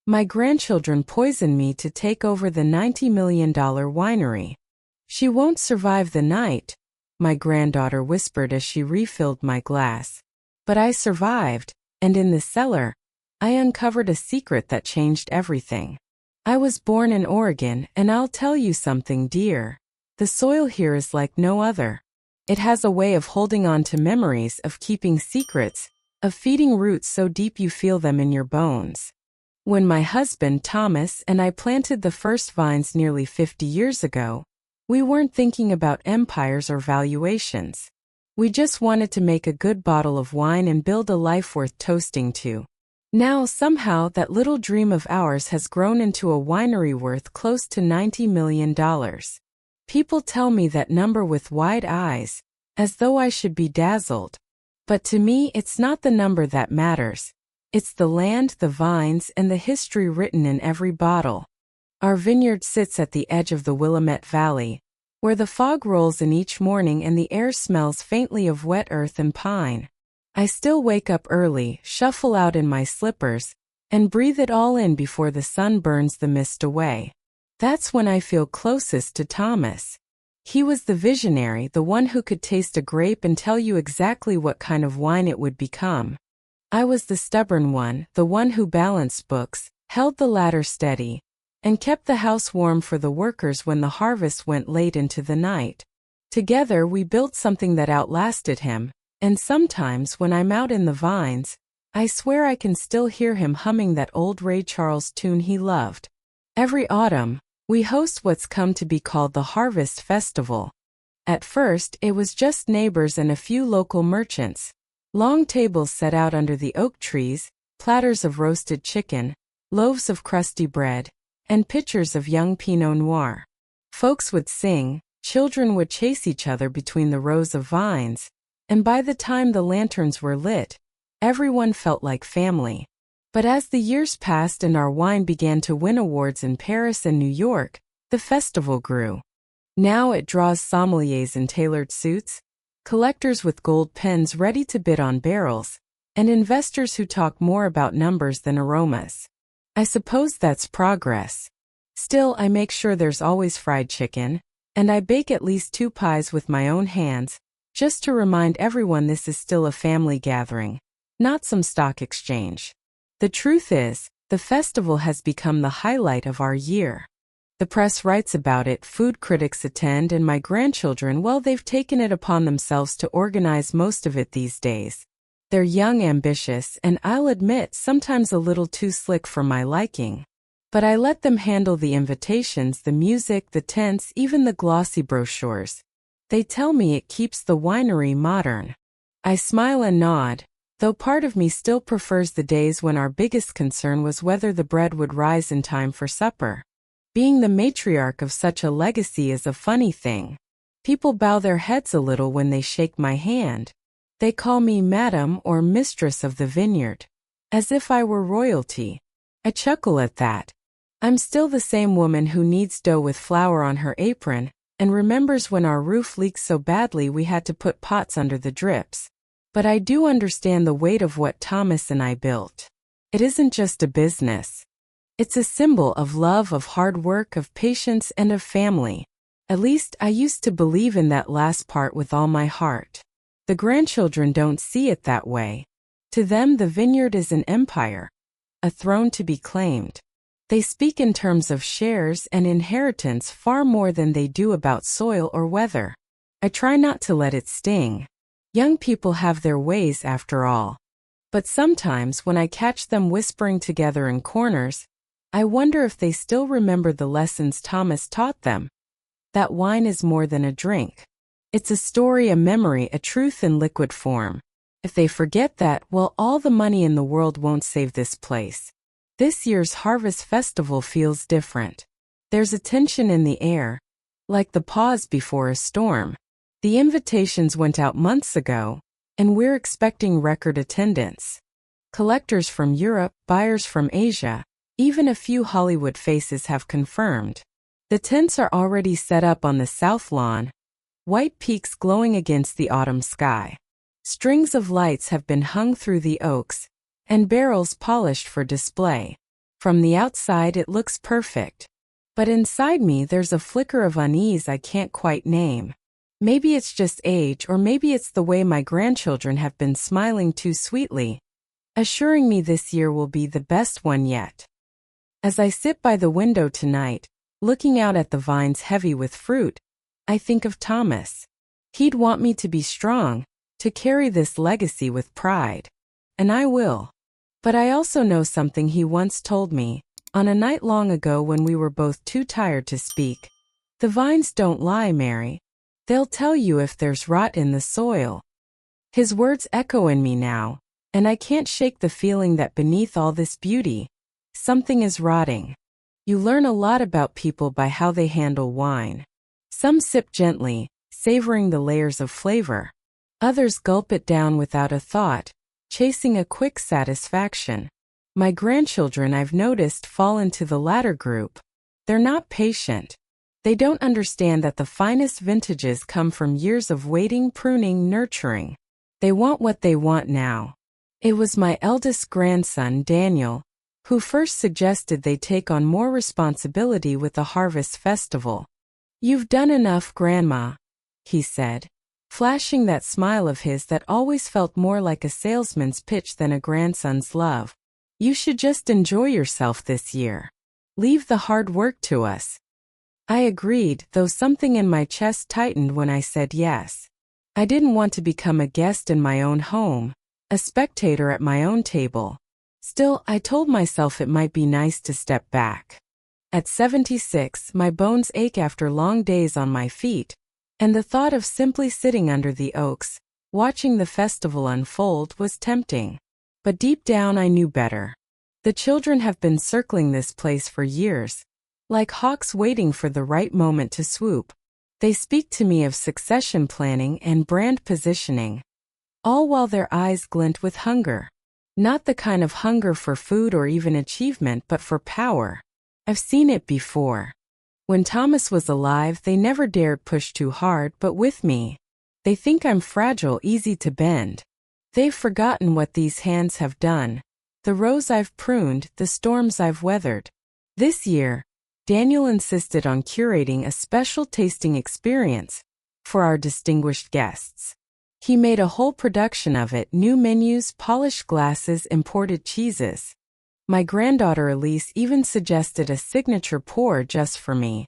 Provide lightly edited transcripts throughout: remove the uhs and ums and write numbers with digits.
My grandchildren poisoned me to take over the $90 million winery. She won't survive the night, my granddaughter whispered as she refilled my glass. But I survived, and in the cellar, I uncovered a secret that changed everything. I was born in Oregon, and I'll tell you something, dear. The soil here is like no other. It has a way of holding on to memories, of keeping secrets, of feeding roots so deep you feel them in your bones. When my husband, Thomas, and I planted the first vines nearly 50 years ago, we weren't thinking about empires or valuations. We just wanted to make a good bottle of wine and build a life worth toasting to. Now, somehow, that little dream of ours has grown into a winery worth close to $90 million. People tell me that number with wide eyes, as though I should be dazzled. But to me, it's not the number that matters. It's the land, the vines, and the history written in every bottle. Our vineyard sits at the edge of the Willamette Valley, where the fog rolls in each morning and the air smells faintly of wet earth and pine. I still wake up early, shuffle out in my slippers, and breathe it all in before the sun burns the mist away. That's when I feel closest to Thomas. He was the visionary, the one who could taste a grape and tell you exactly what kind of wine it would become. I was the stubborn one, the one who balanced books, held the ladder steady, and kept the house warm for the workers when the harvest went late into the night. Together we built something that outlasted him, and sometimes when I'm out in the vines, I swear I can still hear him humming that old Ray Charles tune he loved. Every autumn, we host what's come to be called the Harvest Festival. At first, it was just neighbors and a few local merchants. Long tables set out under the oak trees, platters of roasted chicken, loaves of crusty bread, and pitchers of young Pinot Noir. Folks would sing, children would chase each other between the rows of vines, and by the time the lanterns were lit, everyone felt like family. But as the years passed and our wine began to win awards in Paris and New York, the festival grew. Now it draws sommeliers in tailored suits, collectors with gold pens ready to bid on barrels, and investors who talk more about numbers than aromas. I suppose that's progress. Still, I make sure there's always fried chicken, and I bake at least 2 pies with my own hands, just to remind everyone this is still a family gathering, not some stock exchange. The truth is, the festival has become the highlight of our year. The press writes about it, food critics attend, and my grandchildren, well, they've taken it upon themselves to organize most of it these days. They're young, ambitious, and I'll admit sometimes a little too slick for my liking. But I let them handle the invitations, the music, the tents, even the glossy brochures. They tell me it keeps the winery modern. I smile and nod, though part of me still prefers the days when our biggest concern was whether the bread would rise in time for supper. Being the matriarch of such a legacy is a funny thing. People bow their heads a little when they shake my hand. They call me Madam or Mistress of the Vineyard, as if I were royalty. I chuckle at that. I'm still the same woman who kneads dough with flour on her apron, and remembers when our roof leaked so badly we had to put pots under the drips. But I do understand the weight of what Thomas and I built. It isn't just a business. It's a symbol of love, of hard work, of patience, and of family. At least I used to believe in that last part with all my heart. The grandchildren don't see it that way. To them, the vineyard is an empire, a throne to be claimed. They speak in terms of shares and inheritance far more than they do about soil or weather. I try not to let it sting. Young people have their ways after all. But sometimes when I catch them whispering together in corners, I wonder if they still remember the lessons Thomas taught them. That wine is more than a drink. It's a story, a memory, a truth in liquid form. If they forget that, well, all the money in the world won't save this place. This year's Harvest Festival feels different. There's a tension in the air, like the pause before a storm. The invitations went out months ago, and we're expecting record attendance. Collectors from Europe, buyers from Asia, even a few Hollywood faces have confirmed. The tents are already set up on the south lawn, white peaks glowing against the autumn sky. Strings of lights have been hung through the oaks, and barrels polished for display. From the outside it looks perfect. But inside me there's a flicker of unease I can't quite name. Maybe it's just age, or maybe it's the way my grandchildren have been smiling too sweetly, assuring me this year will be the best one yet. As I sit by the window tonight, looking out at the vines heavy with fruit, I think of Thomas. He'd want me to be strong, to carry this legacy with pride. And I will. But I also know something he once told me, on a night long ago when we were both too tired to speak. The vines don't lie, Mary. They'll tell you if there's rot in the soil. His words echo in me now, and I can't shake the feeling that beneath all this beauty, something is rotting. You learn a lot about people by how they handle wine. Some sip gently, savoring the layers of flavor. Others gulp it down without a thought, chasing a quick satisfaction. My grandchildren, I've noticed, fall into the latter group. They're not patient. They don't understand that the finest vintages come from years of waiting, pruning, nurturing. They want what they want now. It was my eldest grandson, Daniel, who first suggested they take on more responsibility with the harvest festival. "You've done enough, Grandma," he said, flashing that smile of his that always felt more like a salesman's pitch than a grandson's love. "You should just enjoy yourself this year. Leave the hard work to us." I agreed, though something in my chest tightened when I said yes. I didn't want to become a guest in my own home, a spectator at my own table. Still, I told myself it might be nice to step back. At 76, my bones ache after long days on my feet, and the thought of simply sitting under the oaks, watching the festival unfold, was tempting. But deep down I knew better. The children have been circling this place for years, like hawks waiting for the right moment to swoop. They speak to me of succession planning and brand positioning, all while their eyes glint with hunger. Not the kind of hunger for food or even achievement, but for power. I've seen it before. When Thomas was alive, they never dared push too hard, but with me, they think I'm fragile, easy to bend. They've forgotten what these hands have done, the rows I've pruned, the storms I've weathered. This year, Daniel insisted on curating a special tasting experience for our distinguished guests. He made a whole production of it: new menus, polished glasses, imported cheeses. My granddaughter Elise even suggested a signature pour just for me.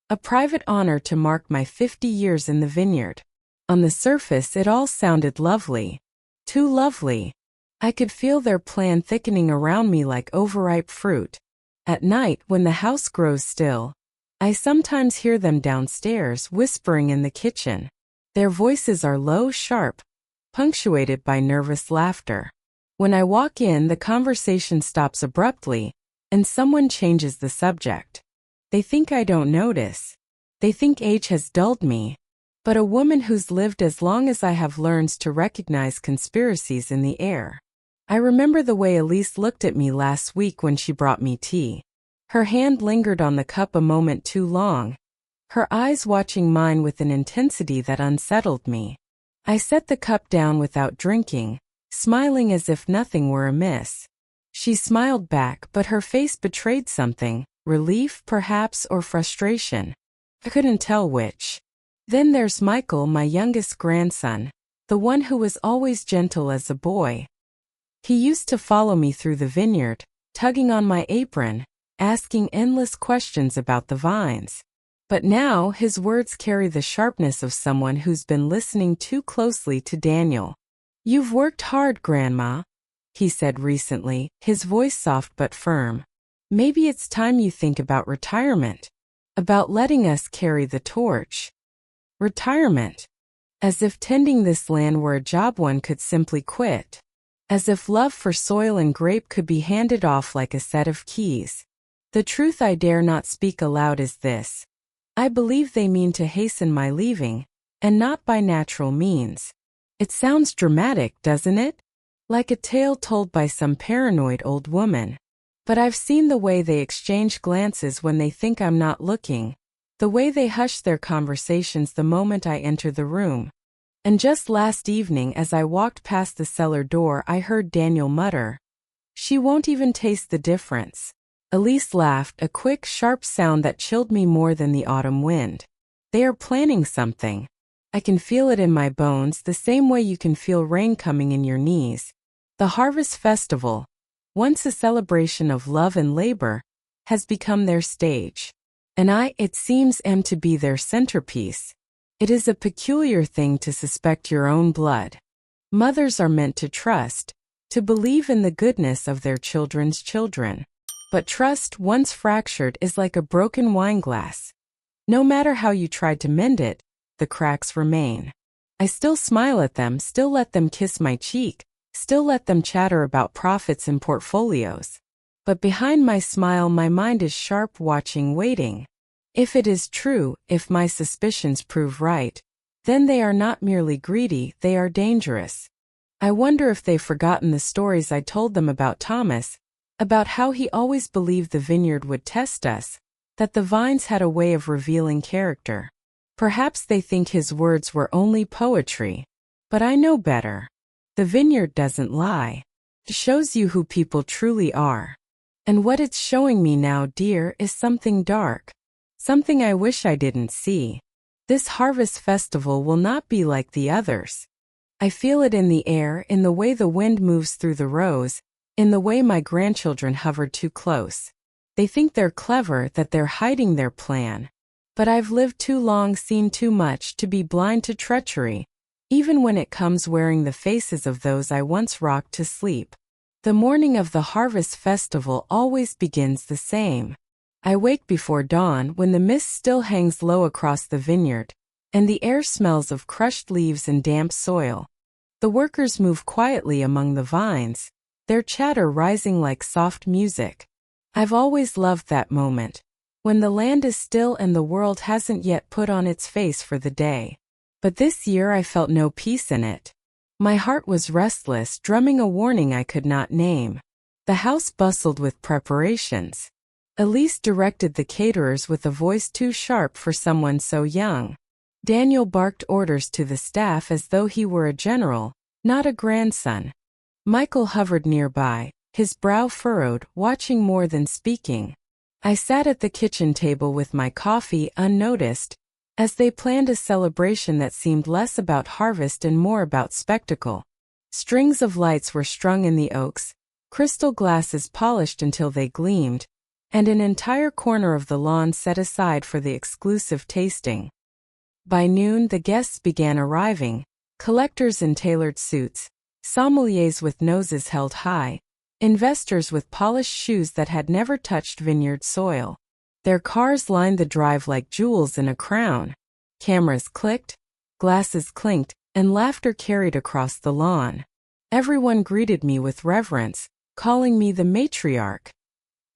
A private honor to mark my 50 years in the vineyard. On the surface, it all sounded lovely. Too lovely. I could feel their plan thickening around me like overripe fruit. At night, when the house grows still, I sometimes hear them downstairs whispering in the kitchen. Their voices are low, sharp, punctuated by nervous laughter. When I walk in, the conversation stops abruptly, and someone changes the subject. They think I don't notice. They think age has dulled me. But a woman who's lived as long as I have learns to recognize conspiracies in the air. I remember the way Elise looked at me last week when she brought me tea. Her hand lingered on the cup a moment too long, her eyes watching mine with an intensity that unsettled me. I set the cup down without drinking, smiling as if nothing were amiss. She smiled back, but her face betrayed something, relief perhaps, or frustration. I couldn't tell which. Then there's Michael, my youngest grandson, the one who was always gentle as a boy. He used to follow me through the vineyard, tugging on my apron, asking endless questions about the vines. But now his words carry the sharpness of someone who's been listening too closely to Daniel. "You've worked hard, Grandma," he said recently, his voice soft but firm. "Maybe it's time you think about retirement, about letting us carry the torch." Retirement. As if tending this land were a job one could simply quit. As if love for soil and grape could be handed off like a set of keys. The truth I dare not speak aloud is this. I believe they mean to hasten my leaving, and not by natural means. It sounds dramatic, doesn't it? Like a tale told by some paranoid old woman. But I've seen the way they exchange glances when they think I'm not looking. The way they hush their conversations the moment I enter the room. And just last evening as I walked past the cellar door, I heard Daniel mutter, "She won't even taste the difference." Elise laughed, a quick, sharp sound that chilled me more than the autumn wind. They are planning something. I can feel it in my bones the same way you can feel rain coming in your knees. The Harvest Festival, once a celebration of love and labor, has become their stage. And I, it seems, am to be their centerpiece. It is a peculiar thing to suspect your own blood. Mothers are meant to trust, to believe in the goodness of their children's children. But trust, once fractured, is like a broken wine glass. No matter how you try to mend it, the cracks remain. I still smile at them, still let them kiss my cheek, still let them chatter about profits and portfolios. But behind my smile my mind is sharp, watching, waiting. If it is true, if my suspicions prove right, then they are not merely greedy, they are dangerous. I wonder if they've forgotten the stories I told them about Thomas, about how he always believed the vineyard would test us, that the vines had a way of revealing character. Perhaps they think his words were only poetry. But I know better. The vineyard doesn't lie. It shows you who people truly are. And what it's showing me now, dear, is something dark. Something I wish I didn't see. This harvest festival will not be like the others. I feel it in the air, in the way the wind moves through the rows, in the way my grandchildren hover too close. They think they're clever, that they're hiding their plan. But I've lived too long, seen too much, to be blind to treachery, even when it comes wearing the faces of those I once rocked to sleep. The morning of the harvest festival always begins the same. I wake before dawn, when the mist still hangs low across the vineyard, and the air smells of crushed leaves and damp soil. The workers move quietly among the vines, their chatter rising like soft music. I've always loved that moment, when the land is still and the world hasn't yet put on its face for the day. But this year I felt no peace in it. My heart was restless, drumming a warning I could not name. The house bustled with preparations. Elise directed the caterers with a voice too sharp for someone so young. Daniel barked orders to the staff as though he were a general, not a grandson. Michael hovered nearby, his brow furrowed, watching more than speaking. I sat at the kitchen table with my coffee, unnoticed, as they planned a celebration that seemed less about harvest and more about spectacle. Strings of lights were strung in the oaks, crystal glasses polished until they gleamed, and an entire corner of the lawn set aside for the exclusive tasting. By noon the guests began arriving, collectors in tailored suits, sommeliers with noses held high, investors with polished shoes that had never touched vineyard soil. Their cars lined the drive like jewels in a crown. Cameras clicked, glasses clinked, and laughter carried across the lawn. Everyone greeted me with reverence, calling me the matriarch,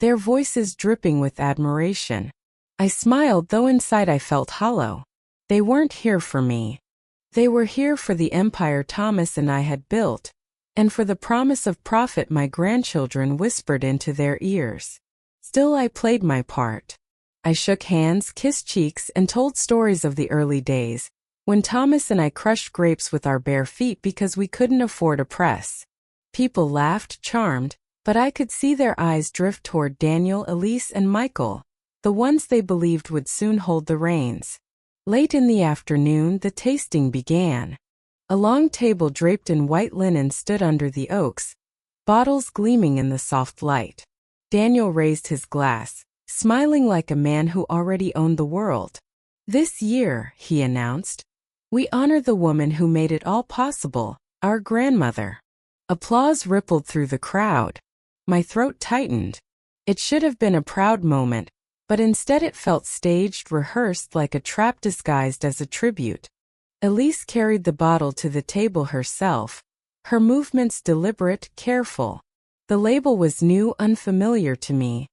their voices dripping with admiration. I smiled, though inside I felt hollow. They weren't here for me. They were here for the empire Thomas and I had built, and for the promise of profit my grandchildren whispered into their ears. Still I played my part. I shook hands, kissed cheeks, and told stories of the early days, when Thomas and I crushed grapes with our bare feet because we couldn't afford a press. People laughed, charmed, but I could see their eyes drift toward Daniel, Elise, and Michael, the ones they believed would soon hold the reins. Late in the afternoon, the tasting began. A long table draped in white linen stood under the oaks, bottles gleaming in the soft light. Daniel raised his glass, smiling like a man who already owned the world. "This year," he announced, "we honor the woman who made it all possible, our grandmother." Applause rippled through the crowd. My throat tightened. It should have been a proud moment, but instead it felt staged, rehearsed, like a trap disguised as a tribute. Elise carried the bottle to the table herself, her movements deliberate, careful. The label was new, unfamiliar to me.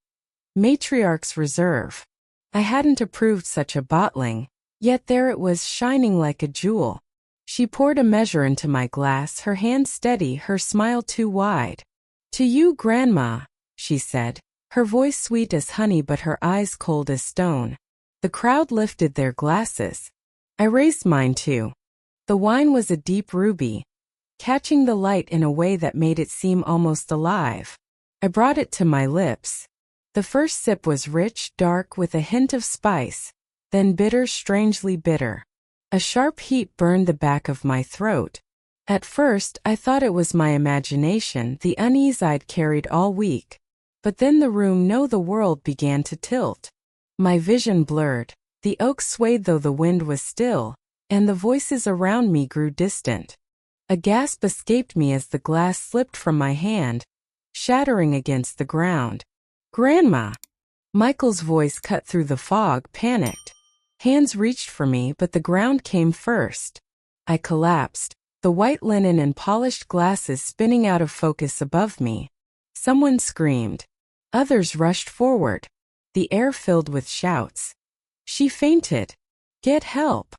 Matriarch's Reserve. I hadn't approved such a bottling, yet there it was, shining like a jewel. She poured a measure into my glass, her hand steady, her smile too wide. "To you, Grandma," she said, her voice sweet as honey but her eyes cold as stone. The crowd lifted their glasses. I raised mine too. The wine was a deep ruby, catching the light in a way that made it seem almost alive. I brought it to my lips. The first sip was rich, dark, with a hint of spice, then bitter, strangely bitter. A sharp heat burned the back of my throat. At first, I thought it was my imagination, the unease I'd carried all week. But then the world began to tilt. My vision blurred. The oak swayed though the wind was still, and the voices around me grew distant. A gasp escaped me as the glass slipped from my hand, shattering against the ground. "Grandma!" Michael's voice cut through the fog, panicked. Hands reached for me, but the ground came first. I collapsed, the white linen and polished glasses spinning out of focus above me. Someone screamed. Others rushed forward. The air filled with shouts. "She fainted. Get help."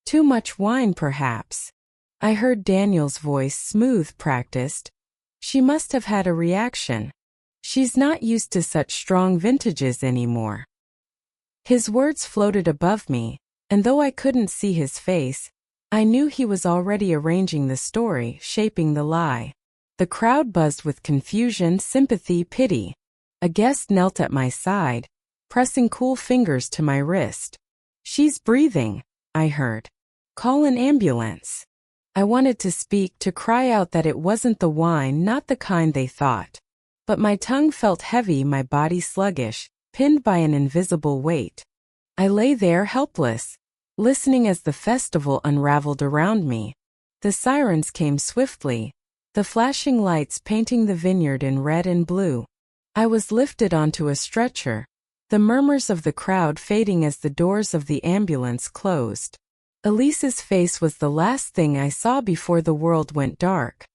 Too much wine, perhaps. I heard Daniel's voice, smooth, practiced. "She must have had a reaction. She's not used to such strong vintages anymore." His words floated above me, and though I couldn't see his face, I knew he was already arranging the story, shaping the lie. The crowd buzzed with confusion, sympathy, pity. A guest knelt at my side, pressing cool fingers to my wrist. "She's breathing," I heard. "Call an ambulance." I wanted to speak, to cry out that it wasn't the wine, not the kind they thought. But my tongue felt heavy, my body sluggish, pinned by an invisible weight. I lay there helpless, listening as the festival unraveled around me. The sirens came swiftly, the flashing lights painting the vineyard in red and blue. I was lifted onto a stretcher, the murmurs of the crowd fading as the doors of the ambulance closed. Elise's face was the last thing I saw before the world went dark.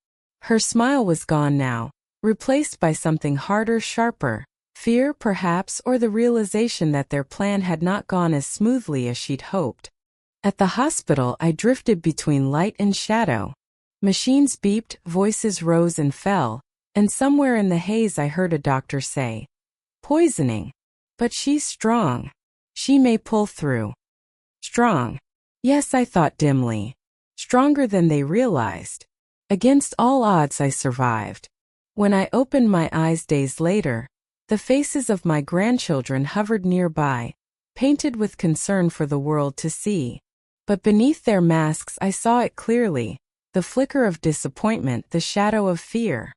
Her smile was gone now, replaced by something harder, sharper. Fear, perhaps, or the realization that their plan had not gone as smoothly as she'd hoped. At the hospital, I drifted between light and shadow. Machines beeped, voices rose and fell, and somewhere in the haze I heard a doctor say, "Poisoning. But she's strong. She may pull through." Strong. Yes, I thought dimly. Stronger than they realized. Against all odds, I survived. When I opened my eyes days later, the faces of my grandchildren hovered nearby, painted with concern for the world to see. But beneath their masks I saw it clearly, the flicker of disappointment, the shadow of fear.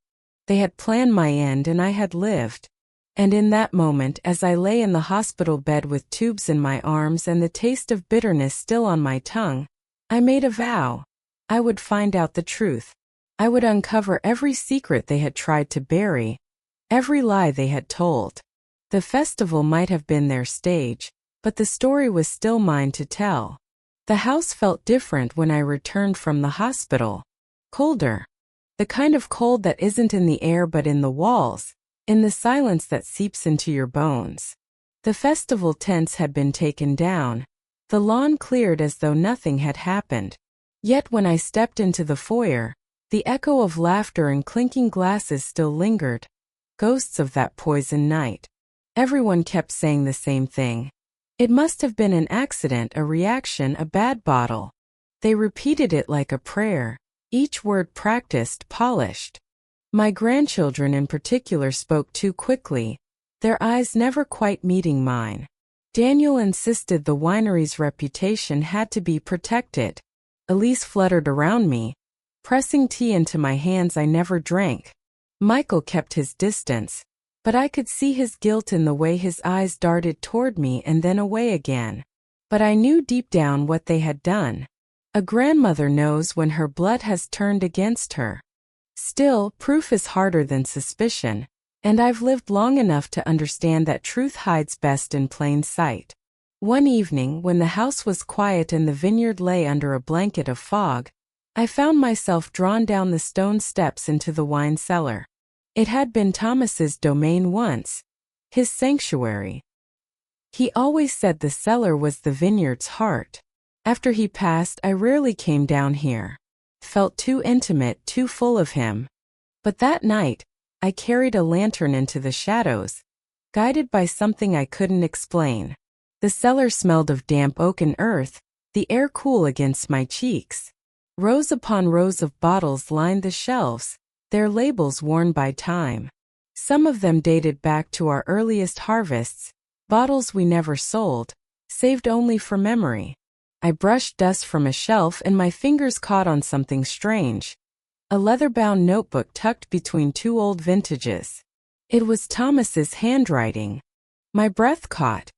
They had planned my end and I had lived. And in that moment, as I lay in the hospital bed with tubes in my arms and the taste of bitterness still on my tongue, I made a vow. I would find out the truth. I would uncover every secret they had tried to bury, every lie they had told. The festival might have been their stage, but the story was still mine to tell. The house felt different when I returned from the hospital. Colder. The kind of cold that isn't in the air but in the walls, in the silence that seeps into your bones. The festival tents had been taken down, the lawn cleared as though nothing had happened. Yet when I stepped into the foyer, the echo of laughter and clinking glasses still lingered, ghosts of that poison night. Everyone kept saying the same thing. It must have been an accident, a reaction, a bad bottle. They repeated it like a prayer, each word practiced, polished. My grandchildren in particular spoke too quickly, their eyes never quite meeting mine. Daniel insisted the winery's reputation had to be protected. Elise fluttered around me, pressing tea into my hands I never drank. Michael kept his distance, but I could see his guilt in the way his eyes darted toward me and then away again. But I knew deep down what they had done. A grandmother knows when her blood has turned against her. Still, proof is harder than suspicion, and I've lived long enough to understand that truth hides best in plain sight. One evening, when the house was quiet and the vineyard lay under a blanket of fog, I found myself drawn down the stone steps into the wine cellar. It had been Thomas's domain once, his sanctuary. He always said the cellar was the vineyard's heart. After he passed, I rarely came down here. Felt too intimate, too full of him. But that night, I carried a lantern into the shadows, guided by something I couldn't explain. The cellar smelled of damp oak and earth, the air cool against my cheeks. Rows upon rows of bottles lined the shelves, their labels worn by time. Some of them dated back to our earliest harvests, bottles we never sold, saved only for memory. I brushed dust from a shelf and my fingers caught on something strange. A leather-bound notebook tucked between two old vintages. It was Thomas's handwriting. My breath caught.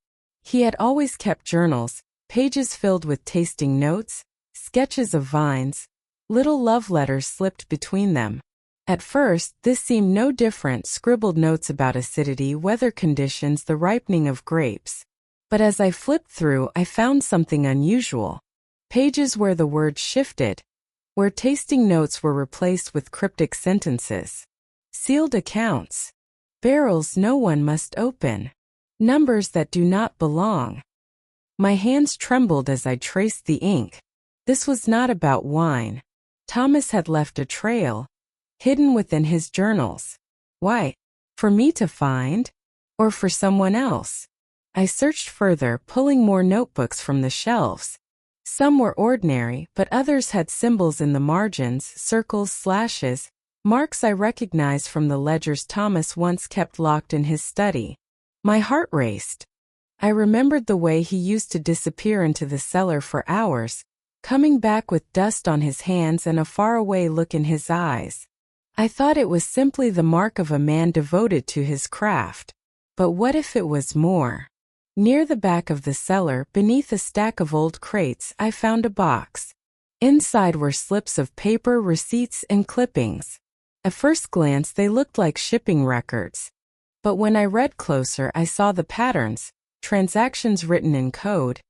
He had always kept journals, pages filled with tasting notes, sketches of vines, little love letters slipped between them. At first, this seemed no different, scribbled notes about acidity, weather conditions, the ripening of grapes. But as I flipped through, I found something unusual. Pages where the words shifted, where tasting notes were replaced with cryptic sentences. Sealed accounts. Barrels no one must open. Numbers that do not belong. My hands trembled as I traced the ink. This was not about wine. Thomas had left a trail, hidden within his journals. Why? For me to find? Or for someone else? I searched further, pulling more notebooks from the shelves. Some were ordinary, but others had symbols in the margins, circles, slashes, marks I recognized from the ledgers Thomas once kept locked in his study. My heart raced. I remembered the way he used to disappear into the cellar for hours, coming back with dust on his hands and a faraway look in his eyes. I thought it was simply the mark of a man devoted to his craft. But what if it was more? Near the back of the cellar, beneath a stack of old crates, I found a box. Inside were slips of paper, receipts, and clippings. At first glance, they looked like shipping records. But when I read closer, I saw the patterns, transactions written in code,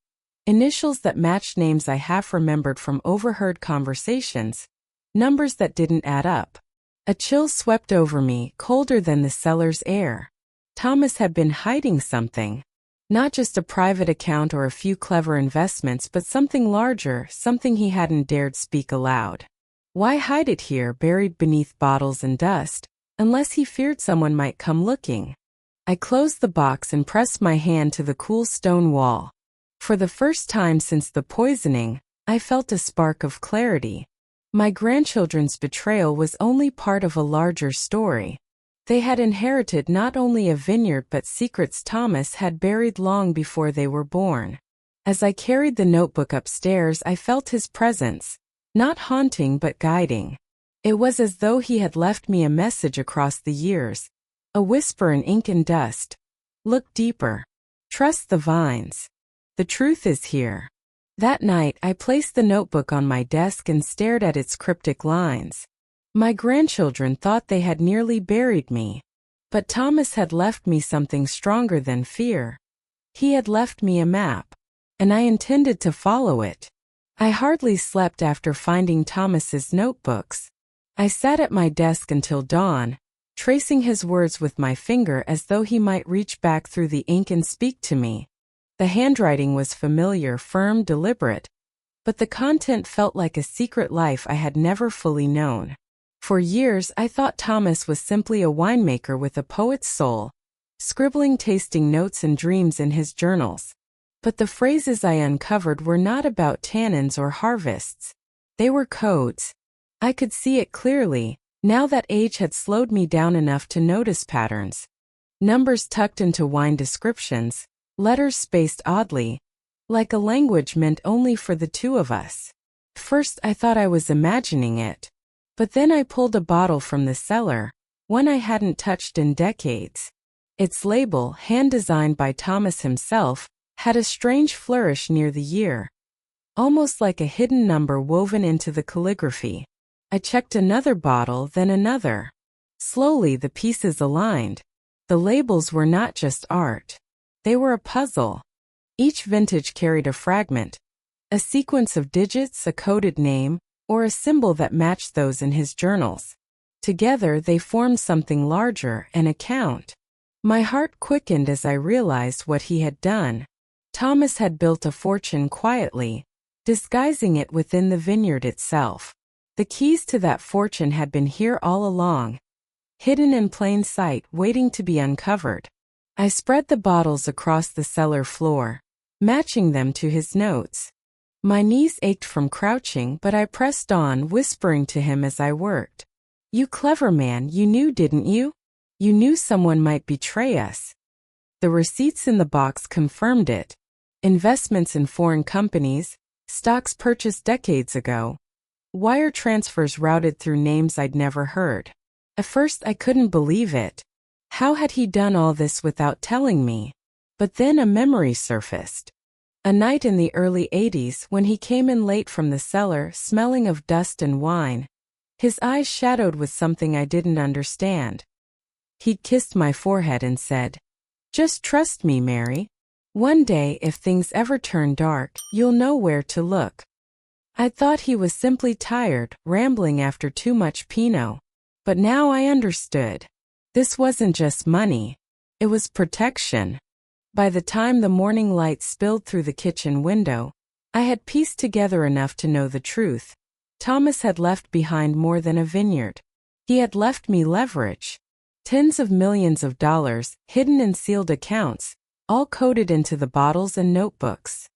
initials that matched names I half remembered from overheard conversations, numbers that didn't add up. A chill swept over me, colder than the cellar's air. Thomas had been hiding something. Not just a private account or a few clever investments, but something larger, something he hadn't dared speak aloud. Why hide it here, buried beneath bottles and dust, unless he feared someone might come looking? I closed the box and pressed my hand to the cool stone wall. For the first time since the poisoning, I felt a spark of clarity. My grandchildren's betrayal was only part of a larger story. They had inherited not only a vineyard but secrets Thomas had buried long before they were born. As I carried the notebook upstairs, I felt his presence, not haunting but guiding. It was as though he had left me a message across the years, a whisper in ink and dust. Look deeper. Trust the vines. The truth is here. That night, I placed the notebook on my desk and stared at its cryptic lines. My grandchildren thought they had nearly buried me. But Thomas had left me something stronger than fear. He had left me a map, and I intended to follow it. I hardly slept after finding Thomas's notebooks. I sat at my desk until dawn, tracing his words with my finger as though he might reach back through the ink and speak to me. The handwriting was familiar, firm, deliberate, but the content felt like a secret life I had never fully known. For years, I thought Thomas was simply a winemaker with a poet's soul, scribbling tasting notes and dreams in his journals. But the phrases I uncovered were not about tannins or harvests. They were codes. I could see it clearly, now that age had slowed me down enough to notice patterns. Numbers tucked into wine descriptions, letters spaced oddly, like a language meant only for the two of us. First, I thought I was imagining it. But then I pulled a bottle from the cellar, one I hadn't touched in decades. Its label, hand-designed by Thomas himself, had a strange flourish near the year, almost like a hidden number woven into the calligraphy. I checked another bottle, then another. Slowly the pieces aligned. The labels were not just art. They were a puzzle. Each vintage carried a fragment, a sequence of digits, a coded name, or a symbol that matched those in his journals. Together they formed something larger, an account. My heart quickened as I realized what he had done. Thomas had built a fortune quietly, disguising it within the vineyard itself. The keys to that fortune had been here all along, hidden in plain sight, waiting to be uncovered. I spread the bottles across the cellar floor, matching them to his notes. My knees ached from crouching, but I pressed on, whispering to him as I worked. "You clever man, you knew, didn't you? You knew someone might betray us. The receipts in the box confirmed it. Investments in foreign companies, stocks purchased decades ago, wire transfers routed through names I'd never heard. At first I couldn't believe it. How had he done all this without telling me? But then a memory surfaced. A night in the early 80s when he came in late from the cellar smelling of dust and wine. His eyes shadowed with something I didn't understand. He'd kissed my forehead and said, "Just trust me, Mary. One day if things ever turn dark, you'll know where to look." I thought he was simply tired, rambling after too much Pinot. But now I understood. This wasn't just money. It was protection. By the time the morning light spilled through the kitchen window, I had pieced together enough to know the truth. Thomas had left behind more than a vineyard. He had left me leverage. Tens of millions of dollars, hidden in sealed accounts, all coded into the bottles and notebooks.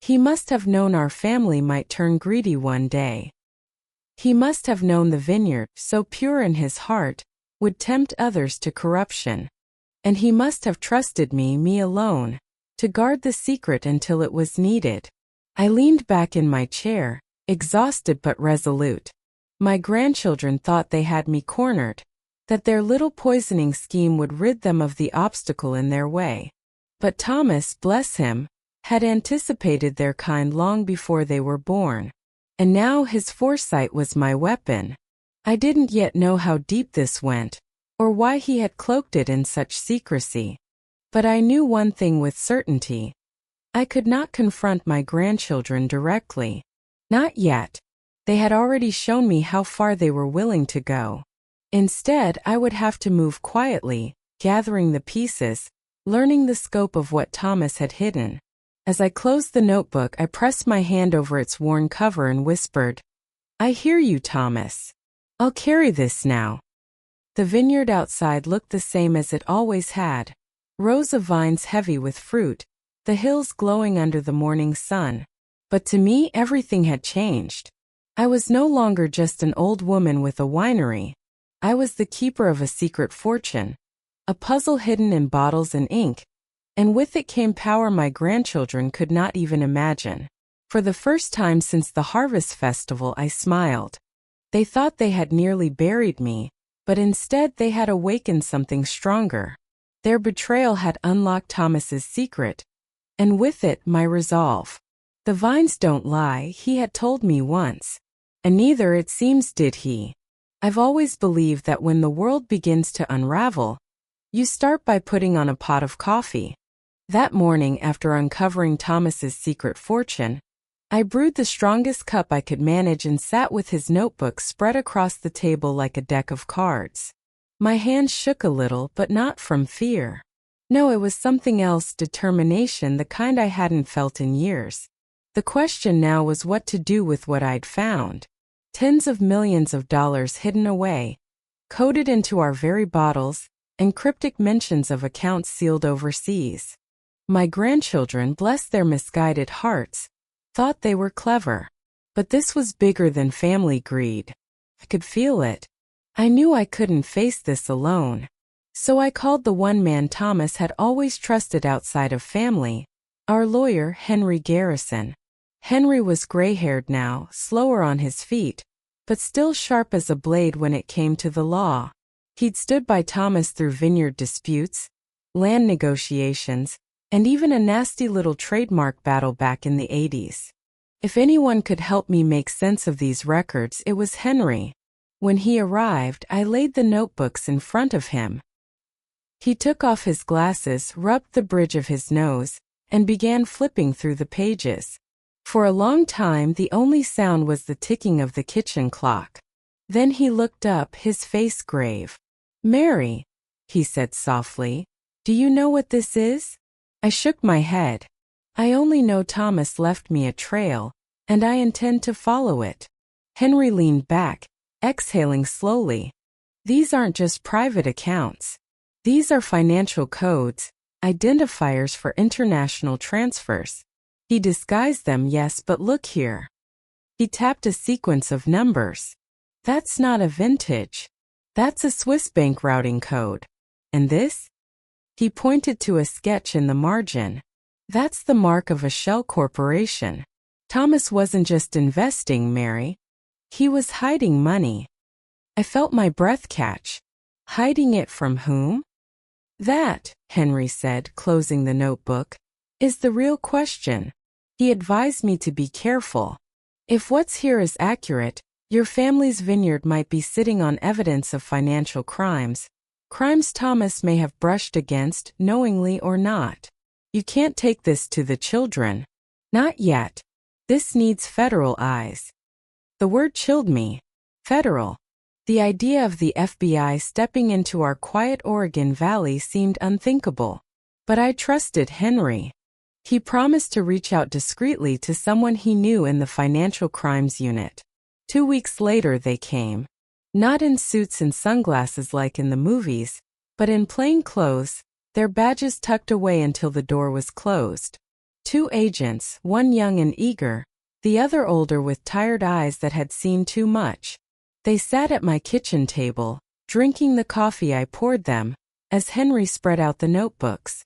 He must have known our family might turn greedy one day. He must have known the vineyard, so pure in his heart, would tempt others to corruption. And he must have trusted me alone, to guard the secret until it was needed. I leaned back in my chair, exhausted but resolute. My grandchildren thought they had me cornered, that their little poisoning scheme would rid them of the obstacle in their way. But Thomas, bless him, had anticipated their kind long before they were born. And now his foresight was my weapon. I didn't yet know how deep this went, or why he had cloaked it in such secrecy. But I knew one thing with certainty. I could not confront my grandchildren directly. Not yet. They had already shown me how far they were willing to go. Instead, I would have to move quietly, gathering the pieces, learning the scope of what Thomas had hidden. As I closed the notebook, I pressed my hand over its worn cover and whispered, "I hear you, Thomas. I'll carry this now." The vineyard outside looked the same as it always had. Rows of vines heavy with fruit, the hills glowing under the morning sun. But to me, everything had changed. I was no longer just an old woman with a winery. I was the keeper of a secret fortune, a puzzle hidden in bottles and ink, and with it came power my grandchildren could not even imagine. For the first time since the harvest festival, I smiled. They thought they had nearly buried me, but instead they had awakened something stronger. Their betrayal had unlocked Thomas's secret, and with it my resolve. The vines don't lie, he had told me once, and neither, it seems, did he. I've always believed that when the world begins to unravel, you start by putting on a pot of coffee. That morning, after uncovering Thomas's secret fortune, I brewed the strongest cup I could manage and sat with his notebook spread across the table like a deck of cards. My hands shook a little, but not from fear. No, it was something else, determination, the kind I hadn't felt in years. The question now was what to do with what I'd found. Tens of millions of dollars hidden away, coded into our very bottles, and cryptic mentions of accounts sealed overseas. My grandchildren, bless their misguided hearts, thought they were clever. But this was bigger than family greed. I could feel it. I knew I couldn't face this alone. So I called the one man Thomas had always trusted outside of family, our lawyer, Henry Garrison. Henry was gray-haired now, slower on his feet, but still sharp as a blade when it came to the law. He'd stood by Thomas through vineyard disputes, land negotiations, and even a nasty little trademark battle back in the 80s. If anyone could help me make sense of these records, it was Henry. When he arrived, I laid the notebooks in front of him. He took off his glasses, rubbed the bridge of his nose, and began flipping through the pages. For a long time, the only sound was the ticking of the kitchen clock. Then he looked up, his face grave. "Mary," he said softly, "do you know what this is?" I shook my head. "I only know Thomas left me a trail, and I intend to follow it." Henry leaned back, exhaling slowly. "These aren't just private accounts. These are financial codes, identifiers for international transfers. He disguised them, yes, but look here." He tapped a sequence of numbers. "That's not a vintage. That's a Swiss bank routing code. And this? He pointed to a sketch in the margin. That's the mark of a shell corporation. Thomas wasn't just investing, Mary. He was hiding money. I felt my breath catch. Hiding it from whom? That, Henry said, closing the notebook, is the real question. He advised me to be careful. If what's here is accurate, your family's vineyard might be sitting on evidence of financial crimes. Crimes Thomas may have brushed against, knowingly or not. You can't take this to the children. Not yet. This needs federal eyes. The word chilled me. Federal. The idea of the FBI stepping into our quiet Oregon Valley seemed unthinkable. But I trusted Henry. He promised to reach out discreetly to someone he knew in the financial crimes unit. 2 weeks later they came. Not in suits and sunglasses like in the movies, but in plain clothes, their badges tucked away until the door was closed. 2 agents, one young and eager, the other older with tired eyes that had seen too much. They sat at my kitchen table, drinking the coffee I poured them, as Henry spread out the notebooks.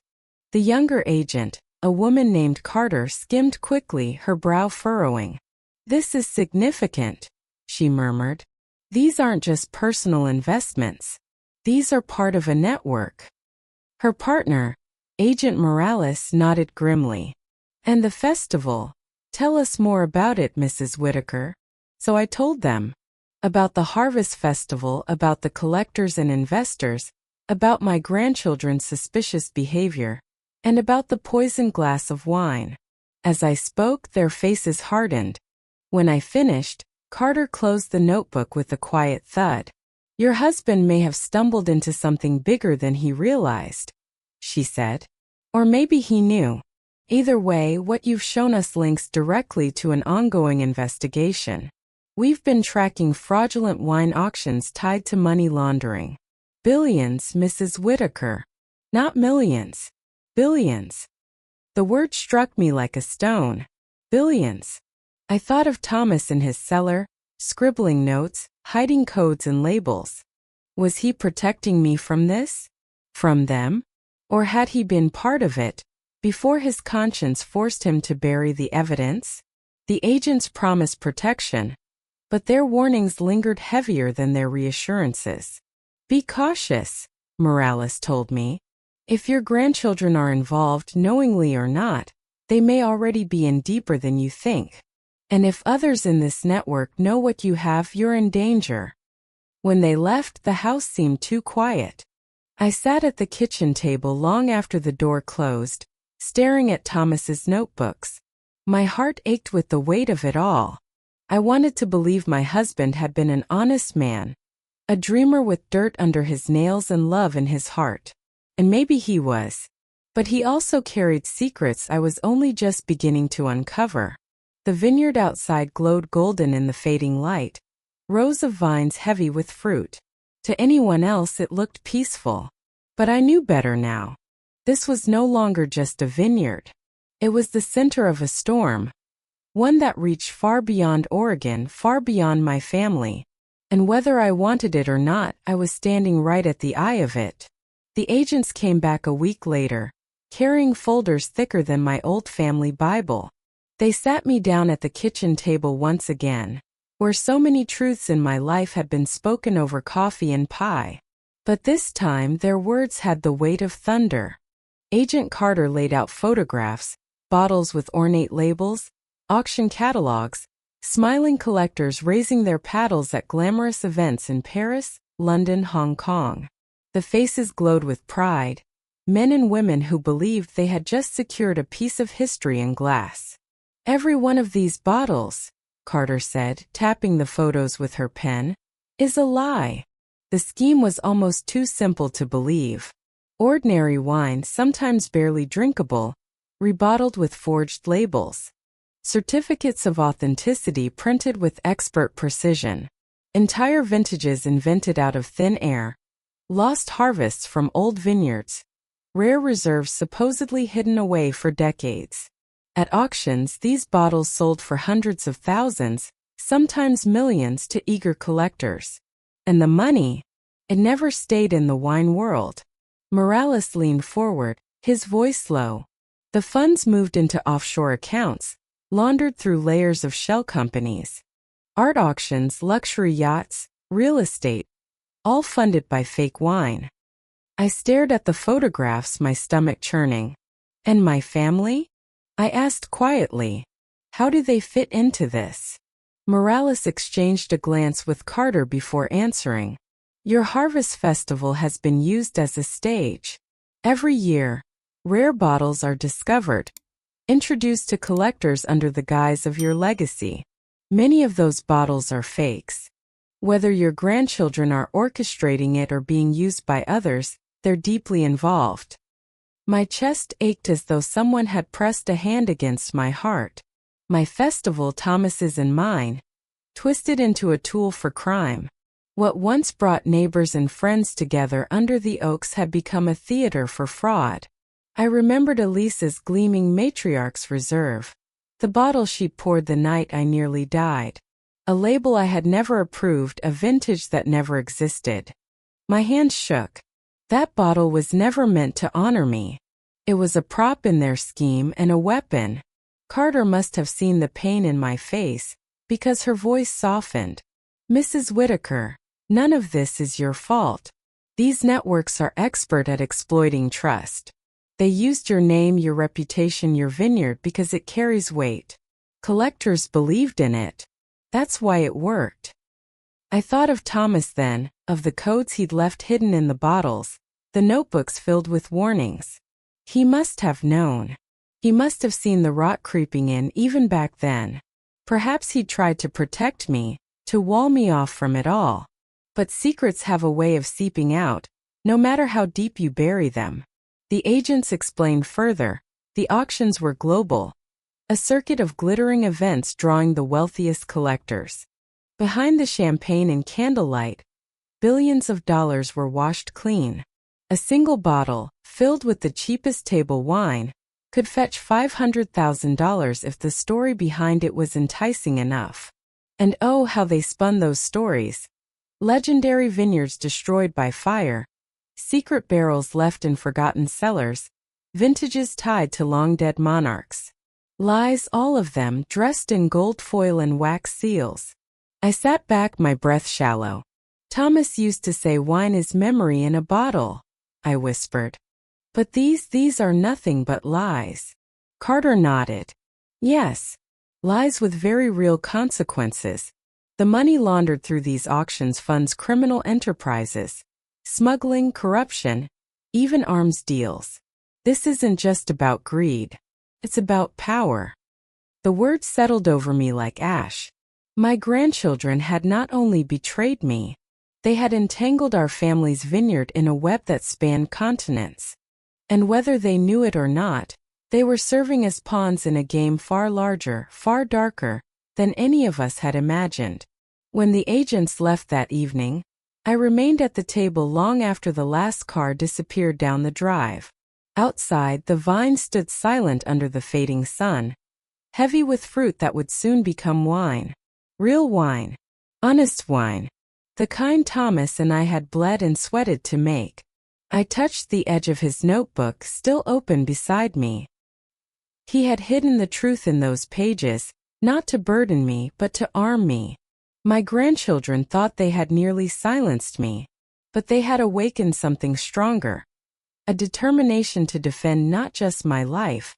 The younger agent, a woman named Carter, skimmed quickly, her brow furrowing. "This is significant," she murmured. "These aren't just personal investments. These are part of a network." Her partner, Agent Morales, nodded grimly. "And the festival? Tell us more about it, Mrs. Whitaker." So I told them. About the Harvest Festival, about the collectors and investors, about my grandchildren's suspicious behavior, and about the poisoned glass of wine. As I spoke, their faces hardened. When I finished, Carter closed the notebook with a quiet thud. "Your husband may have stumbled into something bigger than he realized," she said. "Or maybe he knew. Either way, what you've shown us links directly to an ongoing investigation. We've been tracking fraudulent wine auctions tied to money laundering. Billions, Mrs. Whitaker. Not millions. Billions." The word struck me like a stone. Billions. I thought of Thomas in his cellar, scribbling notes, hiding codes and labels. Was he protecting me from this? From them? Or had he been part of it, before his conscience forced him to bury the evidence? The agents promised protection, but their warnings lingered heavier than their reassurances. "Be cautious," Morales told me. "If your grandchildren are involved, knowingly or not, they may already be in deeper than you think. And if others in this network know what you have, you're in danger." When they left, the house seemed too quiet. I sat at the kitchen table long after the door closed, staring at Thomas's notebooks. My heart ached with the weight of it all. I wanted to believe my husband had been an honest man, a dreamer with dirt under his nails and love in his heart. And maybe he was. But he also carried secrets I was only just beginning to uncover. The vineyard outside glowed golden in the fading light, rows of vines heavy with fruit. To anyone else it looked peaceful. But I knew better now. This was no longer just a vineyard. It was the center of a storm. One that reached far beyond Oregon, far beyond my family. And whether I wanted it or not, I was standing right at the eye of it. The agents came back a week later, carrying folders thicker than my old family Bible. They sat me down at the kitchen table once again, where so many truths in my life had been spoken over coffee and pie. But this time their words had the weight of thunder. Agent Carter laid out photographs, bottles with ornate labels, auction catalogs, smiling collectors raising their paddles at glamorous events in Paris, London, Hong Kong. The faces glowed with pride, men and women who believed they had just secured a piece of history in glass. "Every one of these bottles," Carter said, tapping the photos with her pen, "is a lie." The scheme was almost too simple to believe. Ordinary wine, sometimes barely drinkable, rebottled with forged labels. Certificates of authenticity printed with expert precision. Entire vintages invented out of thin air. Lost harvests from old vineyards. Rare reserves supposedly hidden away for decades. At auctions, these bottles sold for hundreds of thousands, sometimes millions, to eager collectors. And the money? It never stayed in the wine world. Morales leaned forward, his voice low. The funds moved into offshore accounts, laundered through layers of shell companies. Art auctions, luxury yachts, real estate, all funded by fake wine. I stared at the photographs, my stomach churning. And my family? I asked quietly. How do they fit into this? Morales exchanged a glance with Carter before answering. Your harvest festival has been used as a stage. Every year, rare bottles are discovered, introduced to collectors under the guise of your legacy. Many of those bottles are fakes. Whether your grandchildren are orchestrating it or being used by others, they're deeply involved. My chest ached as though someone had pressed a hand against my heart. My festival, Thomas's and mine, twisted into a tool for crime. What once brought neighbors and friends together under the oaks had become a theater for fraud. I remembered Elisa's gleaming matriarch's reserve. The bottle she poured the night I nearly died. A label I had never approved, a vintage that never existed. My hands shook. That bottle was never meant to honor me. It was a prop in their scheme and a weapon. Carter must have seen the pain in my face, because her voice softened. Mrs. Whitaker, none of this is your fault. These networks are expert at exploiting trust. They used your name, your reputation, your vineyard because it carries weight. Collectors believed in it. That's why it worked. I thought of Thomas then, of the codes he'd left hidden in the bottles, the notebooks filled with warnings. He must have known. He must have seen the rot creeping in even back then. Perhaps he'd tried to protect me, to wall me off from it all. But secrets have a way of seeping out, no matter how deep you bury them. The agents explained further. The auctions were global. A circuit of glittering events drawing the wealthiest collectors. Behind the champagne and candlelight, billions of dollars were washed clean. A single bottle, filled with the cheapest table wine, could fetch $500,000 if the story behind it was enticing enough. And oh, how they spun those stories. Legendary vineyards destroyed by fire, secret barrels left in forgotten cellars, vintages tied to long-dead monarchs. Lies, all of them, dressed in gold foil and wax seals. I sat back, my breath shallow. Thomas used to say wine is memory in a bottle, I whispered. But these are nothing but lies. Carter nodded. Yes, lies with very real consequences. The money laundered through these auctions funds criminal enterprises, smuggling, corruption, even arms deals. This isn't just about greed. It's about power. The words settled over me like ash. My grandchildren had not only betrayed me, they had entangled our family's vineyard in a web that spanned continents. And whether they knew it or not, they were serving as pawns in a game far larger, far darker, than any of us had imagined. When the agents left that evening, I remained at the table long after the last car disappeared down the drive. Outside, the vine stood silent under the fading sun, heavy with fruit that would soon become wine. Real wine. Honest wine. The kind Thomas and I had bled and sweated to make. I touched the edge of his notebook, still open beside me. He had hidden the truth in those pages, not to burden me but to arm me. My grandchildren thought they had nearly silenced me, but they had awakened something stronger. A determination to defend not just my life,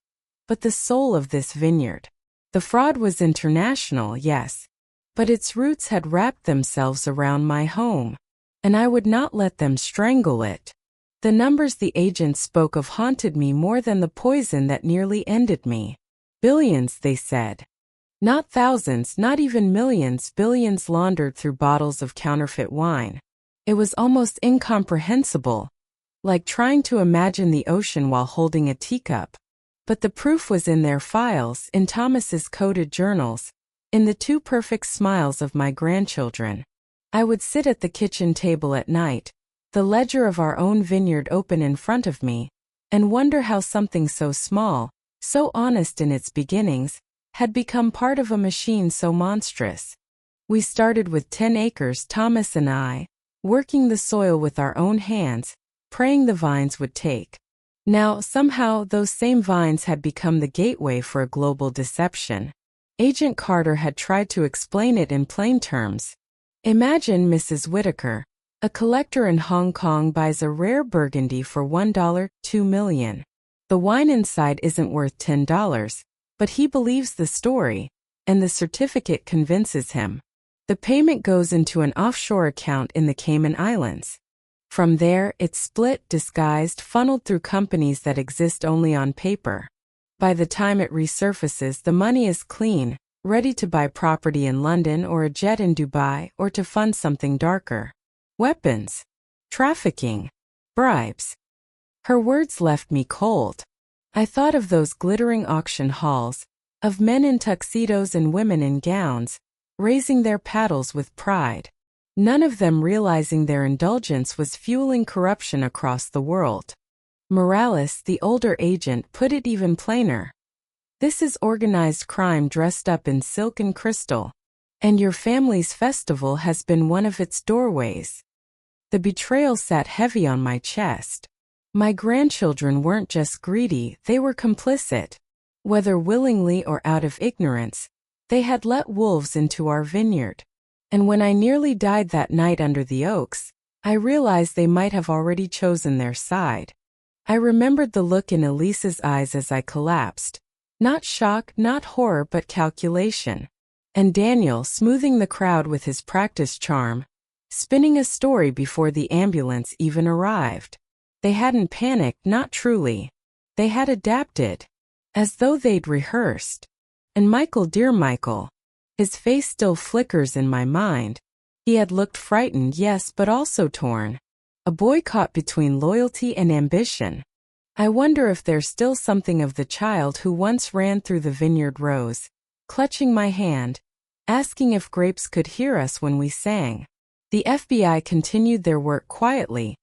but the soul of this vineyard. The fraud was international, yes, but its roots had wrapped themselves around my home, and I would not let them strangle it. The numbers the agents spoke of haunted me more than the poison that nearly ended me. Billions, they said. Not thousands, not even millions, billions laundered through bottles of counterfeit wine. It was almost incomprehensible, like trying to imagine the ocean while holding a teacup. But the proof was in their files, in Thomas's coded journals, in the two perfect smiles of my grandchildren. I would sit at the kitchen table at night, the ledger of our own vineyard open in front of me, and wonder how something so small, so honest in its beginnings, had become part of a machine so monstrous. We started with 10 acres, Thomas and I, working the soil with our own hands, praying the vines would take. Now, somehow, those same vines had become the gateway for a global deception. Agent Carter had tried to explain it in plain terms. Imagine Mrs. Whitaker. A collector in Hong Kong buys a rare Burgundy for $1, $2 million. The wine inside isn't worth $10, but he believes the story, and the certificate convinces him. The payment goes into an offshore account in the Cayman Islands. From there, it's split, disguised, funneled through companies that exist only on paper. By the time it resurfaces, the money is clean, ready to buy property in London or a jet in Dubai or to fund something darker. Weapons, trafficking, bribes. Her words left me cold. I thought of those glittering auction halls, of men in tuxedos and women in gowns, raising their paddles with pride. None of them realizing their indulgence was fueling corruption across the world. Morales, the older agent, put it even plainer. This is organized crime dressed up in silk and crystal, and your family's festival has been one of its doorways. The betrayal sat heavy on my chest. My grandchildren weren't just greedy, they were complicit. Whether willingly or out of ignorance, they had let wolves into our vineyard. And when I nearly died that night under the oaks, I realized they might have already chosen their side. I remembered the look in Elise's eyes as I collapsed. Not shock, not horror, but calculation. And Daniel, smoothing the crowd with his practiced charm, spinning a story before the ambulance even arrived. They hadn't panicked, not truly. They had adapted, as though they'd rehearsed. And Michael, dear Michael, his face still flickers in my mind. He had looked frightened, yes, but also torn. A boy caught between loyalty and ambition. I wonder if there's still something of the child who once ran through the vineyard rows, clutching my hand, asking if grapes could hear us when we sang. The FBI continued their work quietly,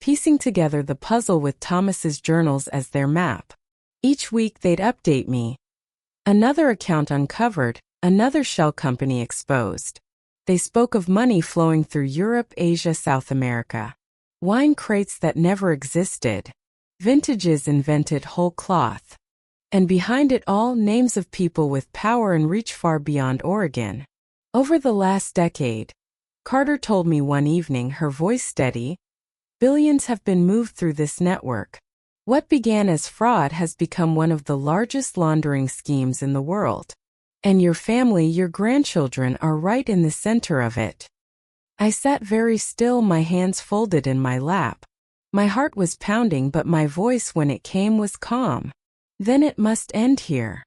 piecing together the puzzle with Thomas's journals as their map. Each week they'd update me. Another account uncovered, another shell company exposed. They spoke of money flowing through Europe, Asia, South America. Wine crates that never existed. Vintages invented whole cloth. And behind it all, names of people with power and reach far beyond Oregon. Over the last decade, Carter told me one evening, her voice steady, billions have been moved through this network. What began as fraud has become one of the largest laundering schemes in the world. And your family, your grandchildren, are right in the center of it. I sat very still, my hands folded in my lap. My heart was pounding, but my voice when it came was calm. Then it must end here.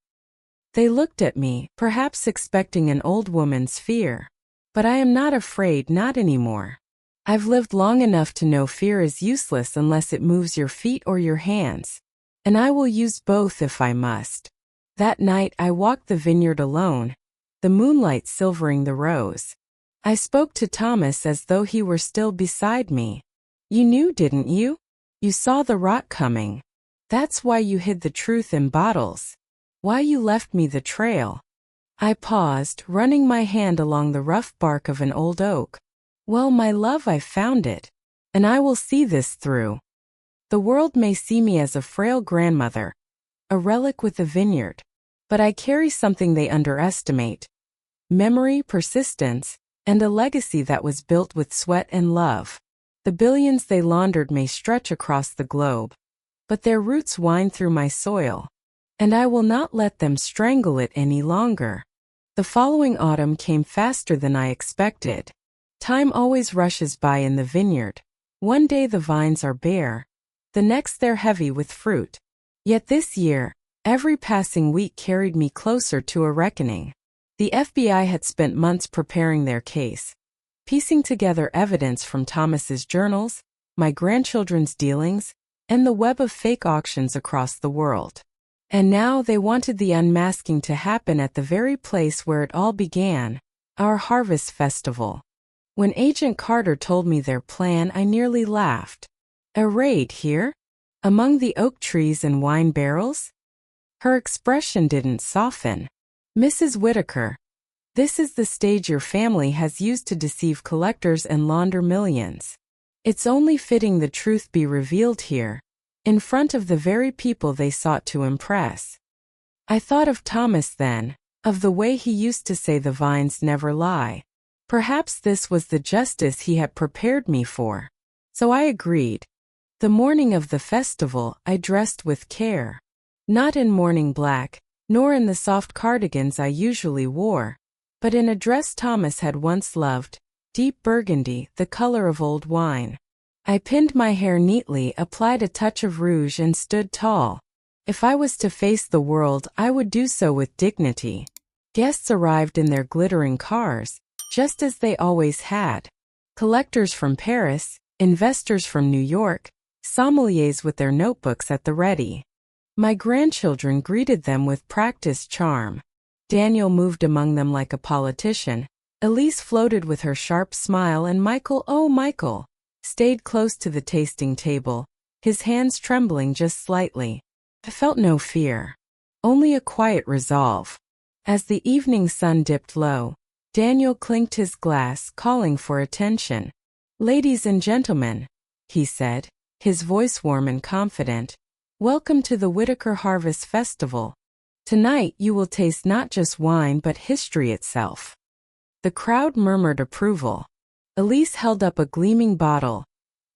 They looked at me, perhaps expecting an old woman's fear. But I am not afraid, not anymore. I've lived long enough to know fear is useless unless it moves your feet or your hands. And I will use both if I must. That night I walked the vineyard alone, the moonlight silvering the rows. I spoke to Thomas as though he were still beside me. You knew, didn't you? You saw the rot coming. That's why you hid the truth in bottles. Why you left me the trail. I paused, running my hand along the rough bark of an old oak. Well, my love, I found it. And I will see this through. The world may see me as a frail grandmother, a relic with a vineyard. But I carry something they underestimate. Memory, persistence, and a legacy that was built with sweat and love. The billions they laundered may stretch across the globe, but their roots wind through my soil. And I will not let them strangle it any longer. The following autumn came faster than I expected. Time always rushes by in the vineyard. One day the vines are bare, the next they're heavy with fruit. Yet this year, every passing week carried me closer to a reckoning. The FBI had spent months preparing their case, piecing together evidence from Thomas's journals, my grandchildren's dealings, and the web of fake auctions across the world. And now they wanted the unmasking to happen at the very place where it all began, our harvest festival. When Agent Carter told me their plan, I nearly laughed. A raid here? Among the oak trees and wine barrels? Her expression didn't soften. Mrs. Whitaker, This is the stage your family has used to deceive collectors and launder millions. It's only fitting the truth be revealed here, in front of the very people they sought to impress. I thought of Thomas then, of the way he used to say the vines never lie. Perhaps this was the justice he had prepared me for. So I agreed. The morning of the festival, I dressed with care. Not in morning black, nor in the soft cardigans I usually wore, but in a dress Thomas had once loved, deep burgundy, the color of old wine. I pinned my hair neatly, applied a touch of rouge, and stood tall. If I was to face the world, I would do so with dignity. Guests arrived in their glittering cars, just as they always had. Collectors from Paris, investors from New York, sommeliers with their notebooks at the ready. My grandchildren greeted them with practiced charm. Daniel moved among them like a politician. Elise floated with her sharp smile, and Michael, oh Michael, stayed close to the tasting table, his hands trembling just slightly. I felt no fear, only a quiet resolve. As the evening sun dipped low, Daniel clinked his glass, calling for attention. "Ladies and gentlemen," he said, his voice warm and confident, "welcome to the Whitaker Harvest Festival. Tonight you will taste not just wine but history itself." The crowd murmured approval. Elise held up a gleaming bottle,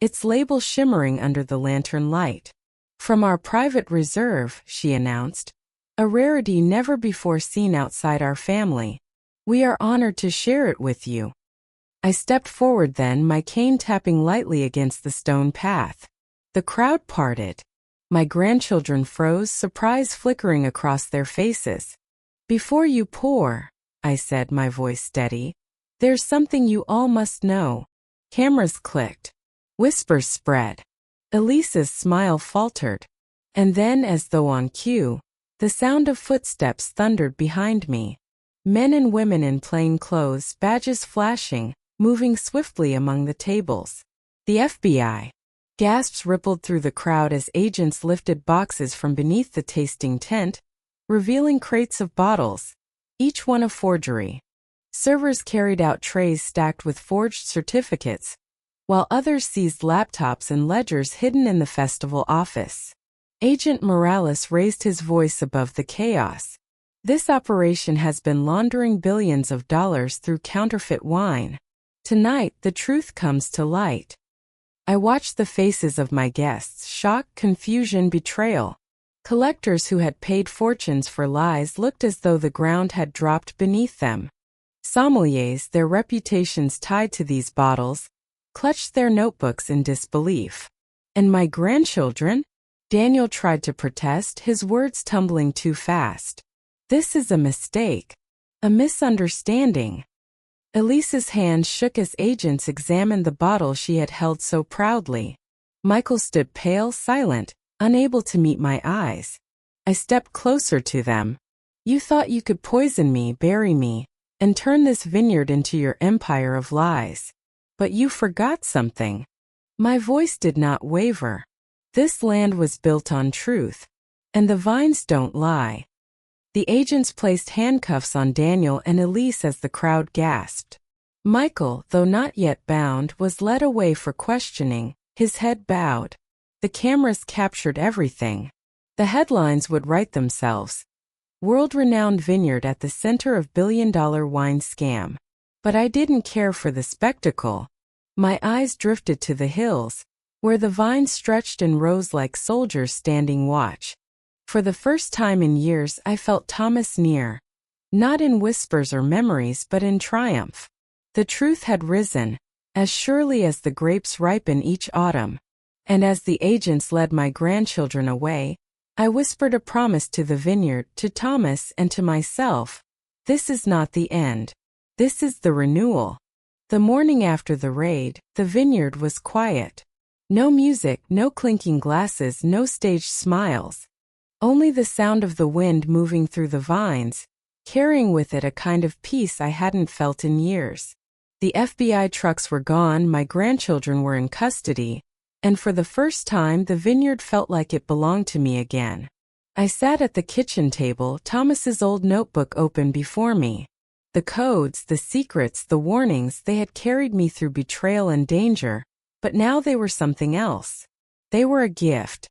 its label shimmering under the lantern light. "From our private reserve," she announced, "a rarity never before seen outside our family. We are honored to share it with you." I stepped forward then, my cane tapping lightly against the stone path. The crowd parted. My grandchildren froze, surprise flickering across their faces. "Before you pour," I said, my voice steady, "there's something you all must know." Cameras clicked. Whispers spread. Elise's smile faltered. And then, as though on cue, the sound of footsteps thundered behind me. Men and women in plain clothes, badges flashing, moving swiftly among the tables. "The FBI." Gasps rippled through the crowd as agents lifted boxes from beneath the tasting tent, revealing crates of bottles, each one a forgery. Servers carried out trays stacked with forged certificates, while others seized laptops and ledgers hidden in the festival office. Agent Morales raised his voice above the chaos. "This operation has been laundering billions of dollars through counterfeit wine. Tonight, the truth comes to light." I watched the faces of my guests, shock, confusion, betrayal. Collectors who had paid fortunes for lies looked as though the ground had dropped beneath them. Sommeliers, their reputations tied to these bottles, clutched their notebooks in disbelief. "And my grandchildren?" Daniel tried to protest, his words tumbling too fast. "This is a mistake. A misunderstanding." Elise's hand shook as agents examined the bottle she had held so proudly. Michael stood pale, silent, unable to meet my eyes. I stepped closer to them. "You thought you could poison me, bury me, and turn this vineyard into your empire of lies. But you forgot something." My voice did not waver. "This land was built on truth, and the vines don't lie." The agents placed handcuffs on Daniel and Elise as the crowd gasped. Michael, though not yet bound, was led away for questioning, his head bowed. The cameras captured everything. The headlines would write themselves. "World-renowned vineyard at the center of billion-dollar wine scam." But I didn't care for the spectacle. My eyes drifted to the hills, where the vines stretched in rows like soldiers standing watch. For the first time in years I felt Thomas near, not in whispers or memories but in triumph. The truth had risen, as surely as the grapes ripen each autumn. And as the agents led my grandchildren away, I whispered a promise to the vineyard, to Thomas, and to myself. This is not the end. This is the renewal. The morning after the raid, the vineyard was quiet. No music, no clinking glasses, no staged smiles. Only the sound of the wind moving through the vines, carrying with it a kind of peace I hadn't felt in years. The FBI trucks were gone, my grandchildren were in custody, and for the first time the vineyard felt like it belonged to me again. I sat at the kitchen table, Thomas's old notebook open before me. The codes, the secrets, the warnings, they had carried me through betrayal and danger, but now they were something else. They were a gift.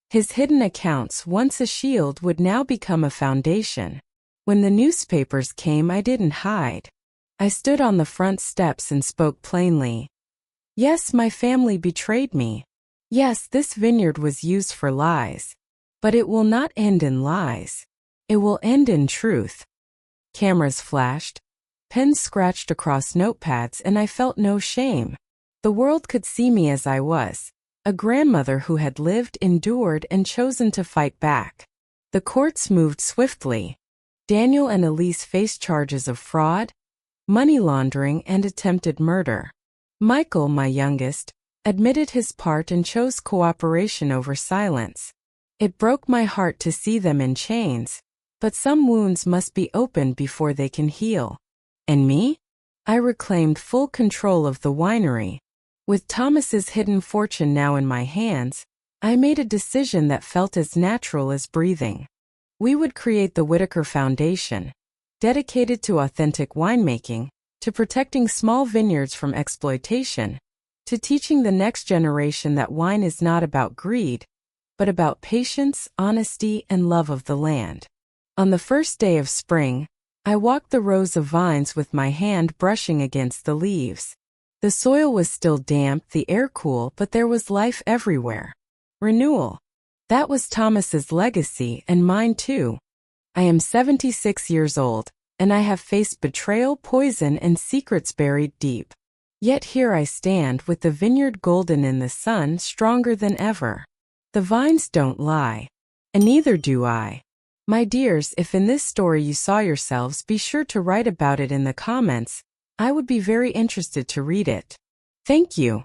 His hidden accounts, once a shield, would now become a foundation. When the newspapers came, I didn't hide. I stood on the front steps and spoke plainly. Yes, my family betrayed me. Yes, this vineyard was used for lies. But it will not end in lies. It will end in truth. Cameras flashed. Pens scratched across notepads, and I felt no shame. The world could see me as I was, a grandmother who had lived, endured, and chosen to fight back. The courts moved swiftly. Daniel and Elise faced charges of fraud, money laundering, and attempted murder. Michael, my youngest, admitted his part and chose cooperation over silence. It broke my heart to see them in chains, but some wounds must be opened before they can heal. And me? I reclaimed full control of the winery. With Thomas's hidden fortune now in my hands, I made a decision that felt as natural as breathing. We would create the Whitaker Foundation, dedicated to authentic winemaking, to protecting small vineyards from exploitation, to teaching the next generation that wine is not about greed, but about patience, honesty, and love of the land. On the first day of spring, I walked the rows of vines with my hand brushing against the leaves. The soil was still damp, the air cool, but there was life everywhere. Renewal. That was Thomas's legacy, and mine too. I am 76 years old, and I have faced betrayal, poison, and secrets buried deep. Yet here I stand with the vineyard golden in the sun, stronger than ever. The vines don't lie, and neither do I. My dears, if in this story you saw yourselves, be sure to write about it in the comments. I would be very interested to read it. Thank you.